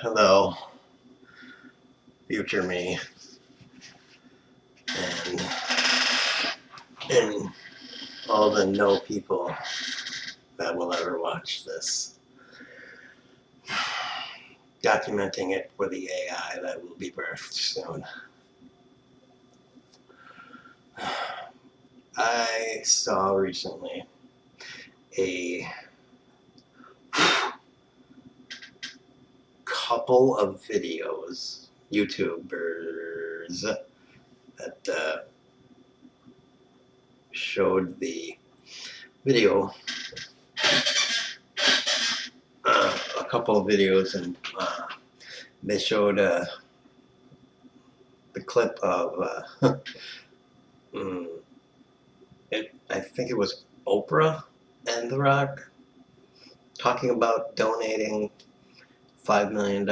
hello, future me, and all the no people that will ever watch this. Documenting it for the AI that will be birthed soon. I saw recently a couple of videos, YouTubers, that showed the video, a couple of videos, and they showed the clip of, I think it was Oprah and The Rock talking about donating $5 million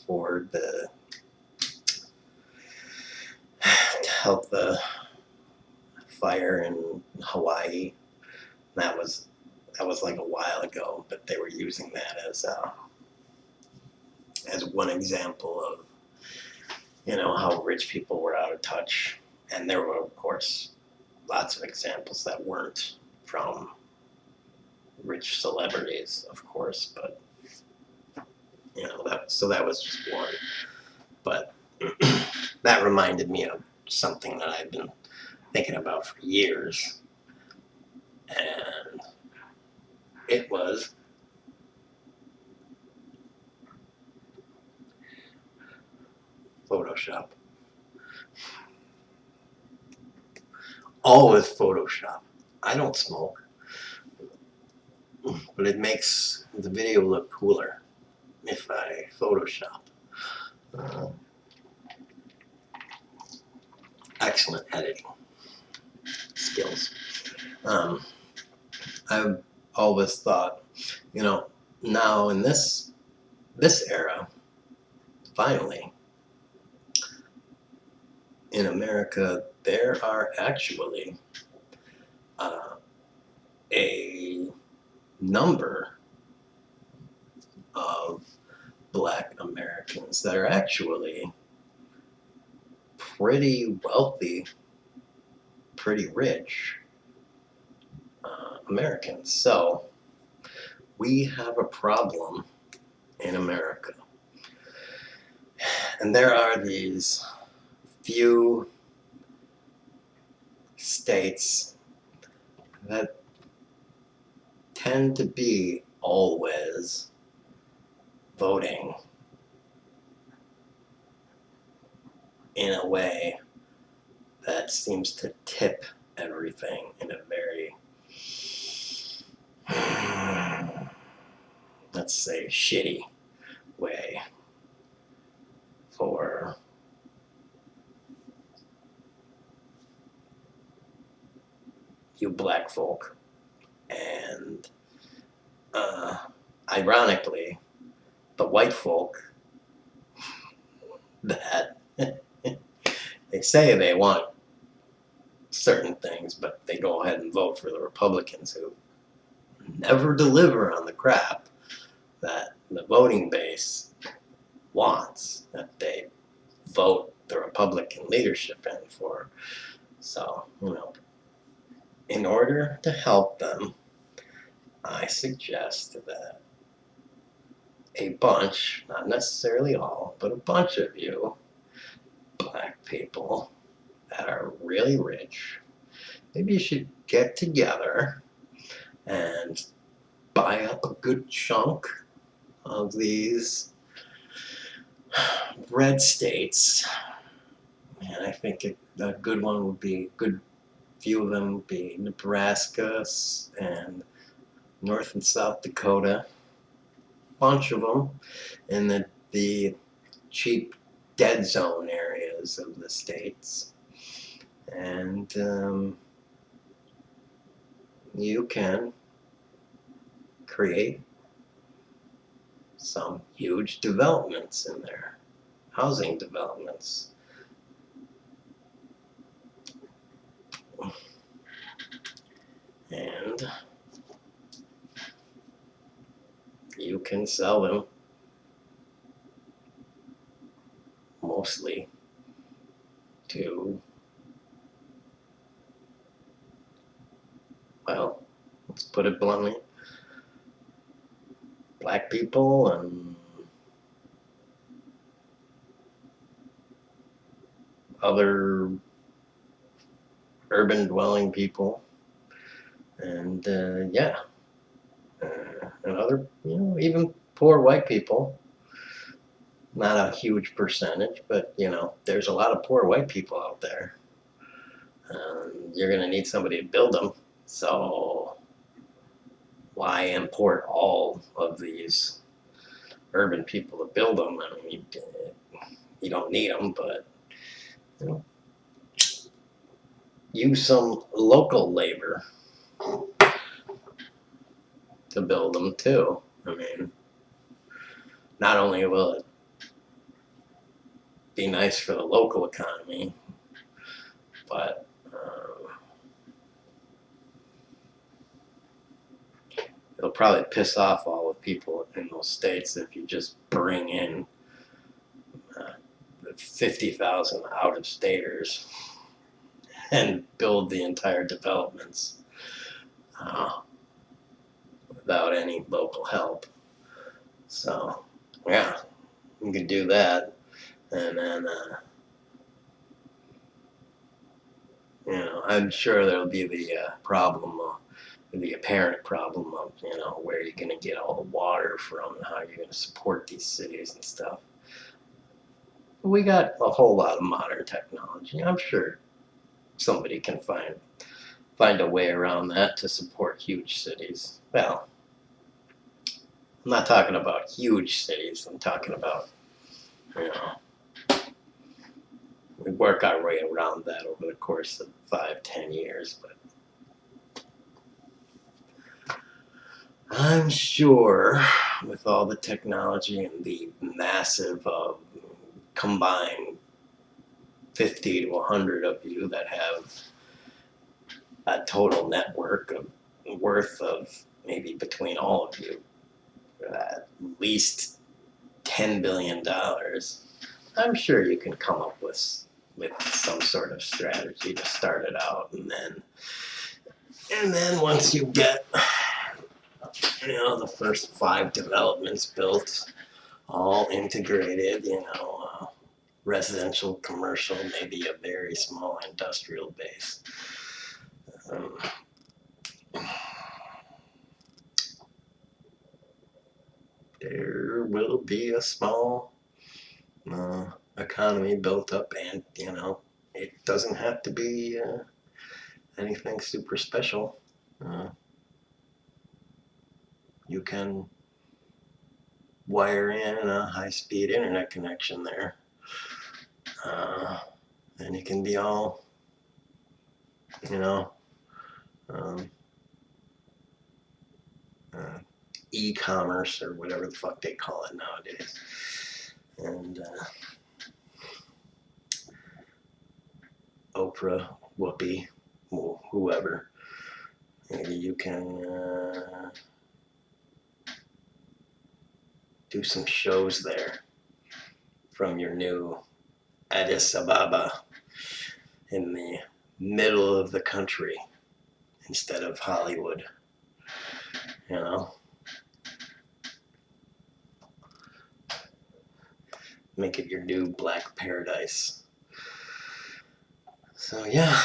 for to help the fire in Hawaii. That was like a while ago, but they were using that as one example of how rich people were out of touch. And there were, of course, lots of examples that weren't from rich celebrities, of course, but that was just one. But that reminded me of something that I've been thinking about for years, and it was Photoshop. Always Photoshop. I don't smoke, but it makes the video look cooler if I Photoshop. Excellent editing skills. I've always thought, now in this era, finally, in America, there are actually a number of Black Americans that are actually pretty wealthy, pretty rich Americans. So we have a problem in America. And there are these few states that tend to be always voting in a way that seems to tip everything in a very, let's say, shitty way for you black folk. And ironically, the white folk that they say they want certain things, but they go ahead and vote for the Republicans who never deliver on the crap that the voting base wants, that they vote the Republican leadership in for. So, in order to help them, I suggest that a bunch, not necessarily all, but a bunch of you black people that are really rich, maybe you should get together and buy up a good chunk of these red states. And I think a good one would be, a good few of them would be Nebraska and North and South Dakota. Bunch of them in the cheap dead zone areas of the states. And you can create some huge developments in there, housing developments. And you can sell them mostly to, well, let's put it bluntly, black people and other urban dwelling people, and and other, even poor white people. Not a huge percentage, but there's a lot of poor white people out there. You're going to need somebody to build them. So why import all of these urban people to build them? I mean, you don't need them, but you know, use some local labor to build them too. I mean, not only will it be nice for the local economy, but it'll probably piss off all the people in those states if you just bring in 50,000 out-of-staters and build the entire developments without any local help. So, yeah, you can do that. And then, I'm sure there'll be the problem, the apparent problem of, where you're going to get all the water from and how you're going to support these cities and stuff. We got a whole lot of modern technology. I'm sure somebody can find a way around that to support huge cities. Well, I'm not talking about huge cities. I'm talking about, we work our way around that over the course of 5-10 years. But I'm sure with all the technology and the massive combined 50 to 100 of you that have a total network of worth of maybe between all of you at least $10 billion, I'm sure you can come up with some sort of strategy to start it out, and then once you get the first 5 developments built, all integrated, residential, commercial, maybe a very small industrial base. There will be a small economy built up, and it doesn't have to be anything super special. You can wire in a high-speed internet connection there, and it can be all um, e-commerce or whatever the fuck they call it nowadays. And Oprah, Whoopi, whoever, maybe you can do some shows there from your new Addis Ababa in the middle of the country instead of Hollywood. Make it your new Black Paradise. So yeah,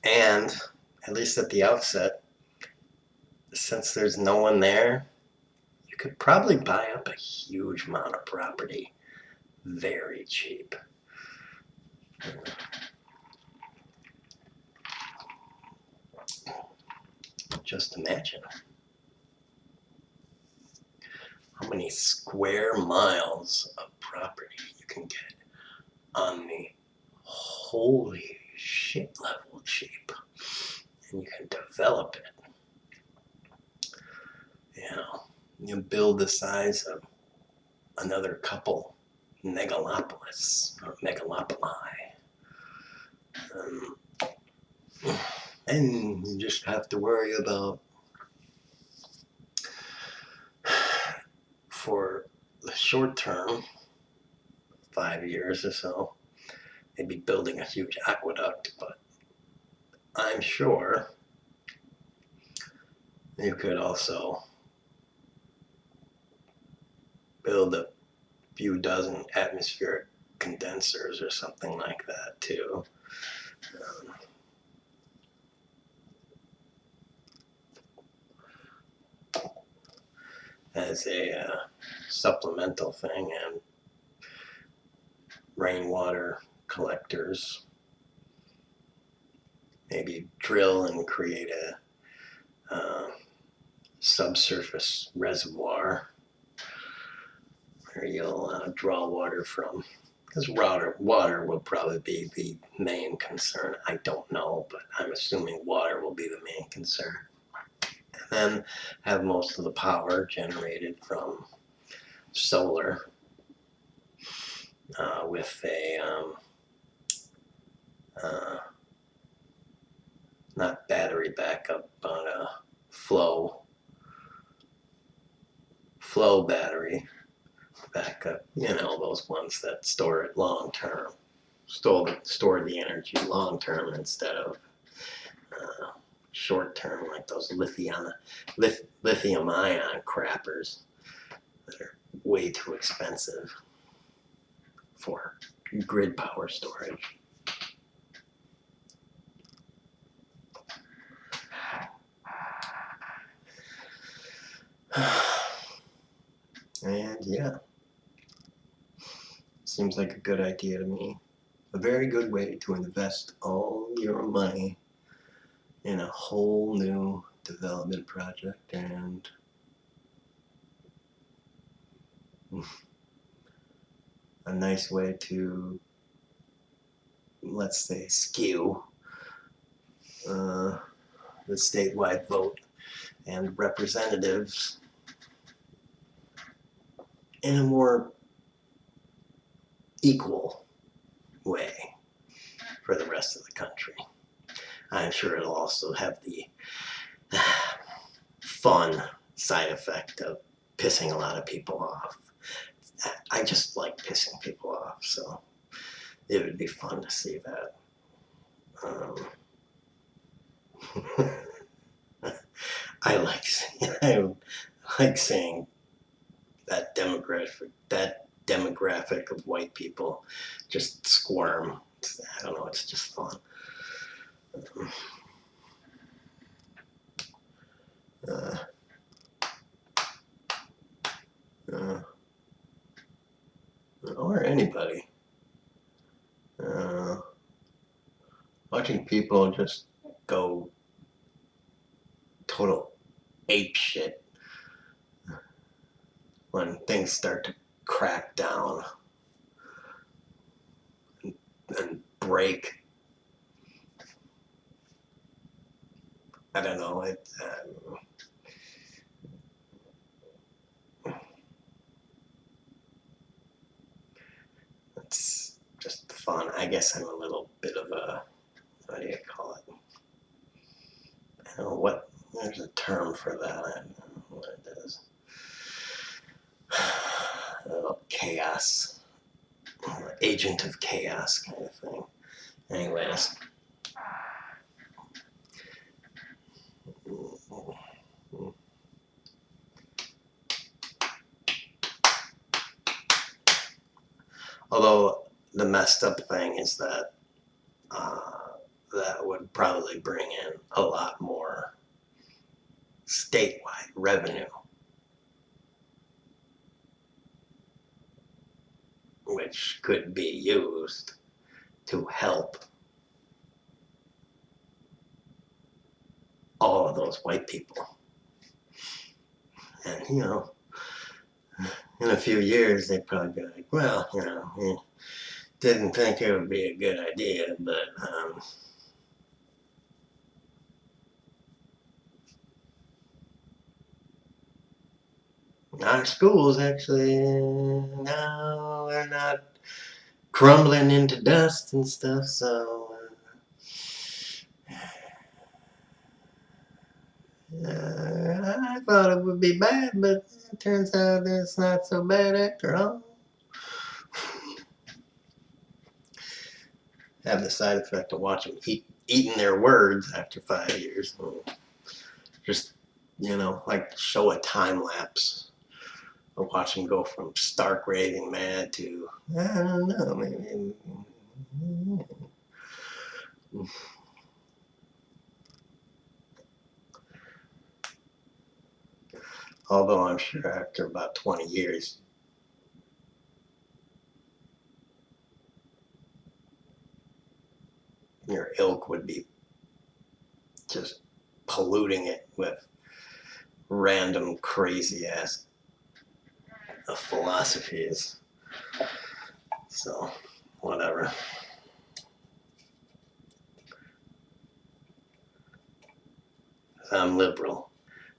and at least at the outset, since there's no one there, you could probably buy up a huge amount of property very cheap. Just imagine how many square miles of property you can get on the holy shit level cheap, and you can develop it. You build the size of another couple megalopolis or megalopoli. And you just have to worry about, for the short term, 5 years or so. They'd be building a huge aqueduct, but I'm sure you could also build a few dozen atmospheric condensers or something like that too. As a supplemental thing, and rainwater collectors. Maybe drill and create a subsurface reservoir where you'll draw water from. Because water will probably be the main concern. I don't know, but I'm assuming water will be the main concern. And then have most of the power generated from solar with a not battery backup, but a flow battery backup. You know, those ones that store it long term, store the energy long term instead of short term, like those lithium ion crappers that are way too expensive for grid power storage. And yeah, seems like a good idea to me. A very good way to invest all your money in a whole new development project, and a nice way to, let's say, skew the statewide vote and representatives in a more equal way for the rest of the country. I'm sure it'll also have the fun side effect of pissing a lot of people off. I just like pissing people off, so it would be fun to see that. I like seeing that demographic of white people just squirm. I don't know, it's just fun. Or anybody. Watching people just go total ape shit when things start to crack down and break. I don't know. It's just fun. I guess I'm a little bit of a, what do you call it? I don't know what. There's a term for that. I don't know what it is. A little chaos. Agent of chaos kind of thing. Anyways. Although the messed up thing is that that would probably bring in a lot more statewide revenue, which could be used to help all of those white people. And, you know, in a few years, they'd probably be like, well, you know, we didn't think it would be a good idea, but our schools actually, now they're not crumbling into dust and stuff, so I thought it would be bad, but it turns out it's not so bad after all. have the side effect of watching eating their words after 5 years. Just, like show a time lapse of watching go from stark raving mad to, I don't know, maybe. Although I'm sure after about 20 years, your ilk would be just polluting it with random crazy ass philosophies. So, whatever. I'm liberal,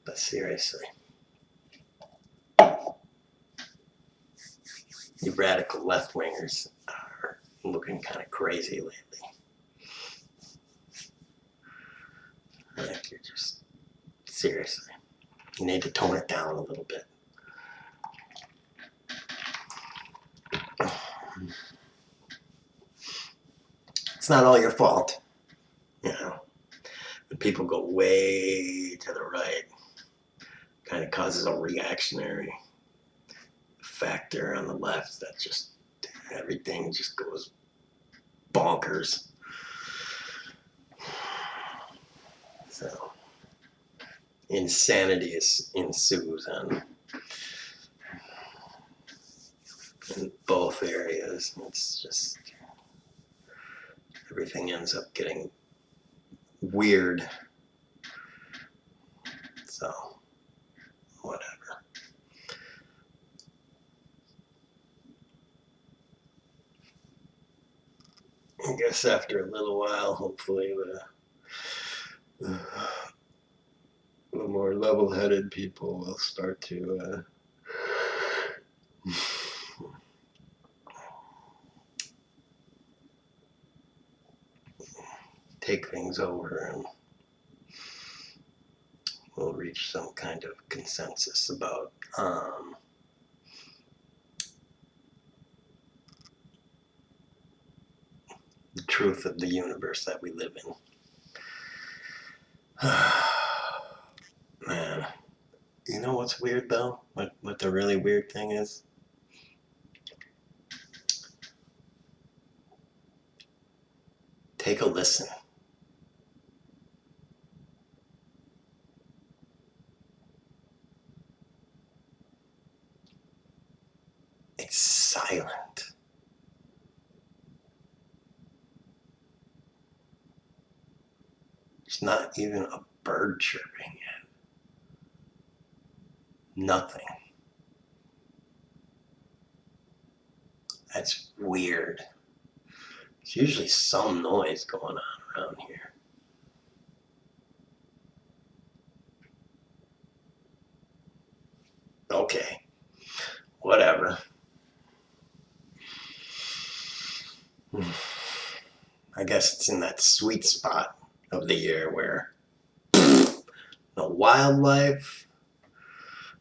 but seriously, you radical left wingers are looking kind of crazy lately. Like, you're just, seriously, you need to tone it down a little bit. It's not all your fault, when people go way to the right, kind of causes a reactionary factor on the left that just everything just goes bonkers. So insanity ensues in both areas. It's just everything ends up getting weird. So whatever. I guess after a little while, hopefully the more level-headed people will start to take things over, and we'll reach some kind of consensus about the truth of the universe that we live in. Man, you know what's weird though? What the really weird thing is? Take a listen. It's silent. There's not even a bird chirping yet. Nothing. That's weird. There's usually some noise going on around here. Okay, whatever. I guess it's in that sweet spot of the year where no wildlife,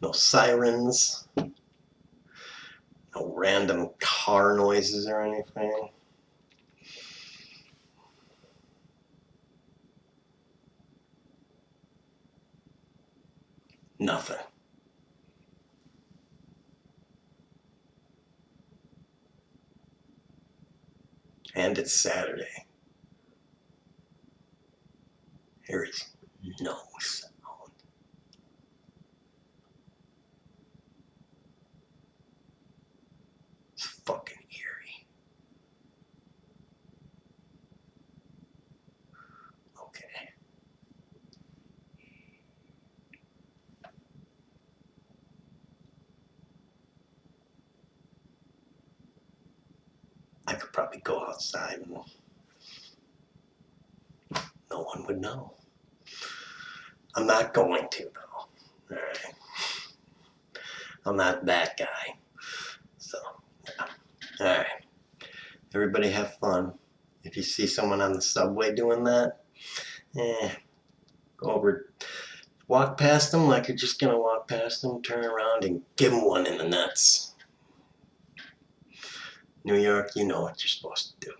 no sirens, no random car noises or anything. Nothing. And it's Saturday. There is no sound. It's fucking eerie. Okay. I could probably go outside and no one would know. I'm not going to, though. Alright. I'm not that guy. So, yeah. Alright. Everybody have fun. If you see someone on the subway doing that, go over, walk past them like you're just gonna walk past them, turn around and give them one in the nuts. New York, you know what you're supposed to do.